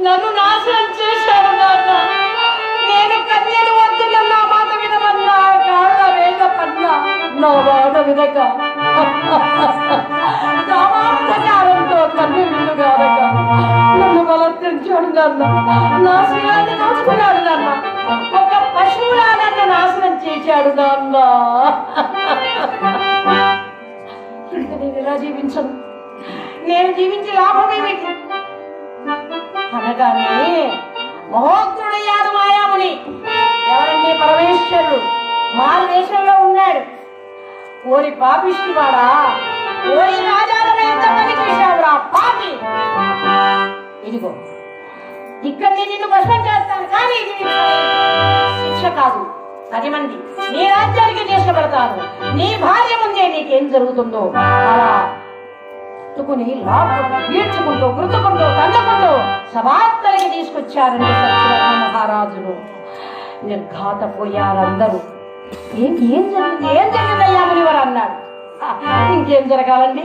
నన్ను నాశనం చేశాడు నాన్న. నేను కన్యను వద్దున్న నా మాట వినమన్నా కాళ్ళ వేగ పన్నా నా మాట వినక కామాంతకాలంతో కన్ను విల్లుగానక నన్ను బలత్తించాడు నాన్న. నా శివాన్ని దోచుకున్నాడు నాన్న. ఒక పశువులా నన్ను నాశనం చేశాడు నాన్న. ఇంకా నేను ఎలా జీవించను? నేను జీవించి లాభమేమిటి అనగానే మహోగ్రుడయ్యాడు మాయాముని. ఎవరంటే పరమేశ్వరుడు మారు వేషంలో ఉన్నాడు. ఓరి పాపిష్టివాడా, ఓరి రాజాలను ఎంత పని చేశావురా పాపి. ఇదిగో ఇక్కడ నేను నిన్ను భస్మం చేస్తాను, కానీ ఇది శిక్ష కాదు. 10 మంది నీ రాజ్యానికి తీసుకుపెడతాను. నీ భార్య ముందే నీకేం జరుగుతుందో అలా తుకుని లాక్కుంటూ ఈడ్చుకుంటూ గుర్తుకుంటూ తండుకుంటూ సభాత్తరికి తీసుకొచ్చారండి సత్యనారాయణ మహారాజును. నిర్ఘాతపోయారందరూ. ఏం జరిగింది, ఏం జరిగిందయ్యా మునివారు అన్నాడు. ఇంకేం జరగాలండి,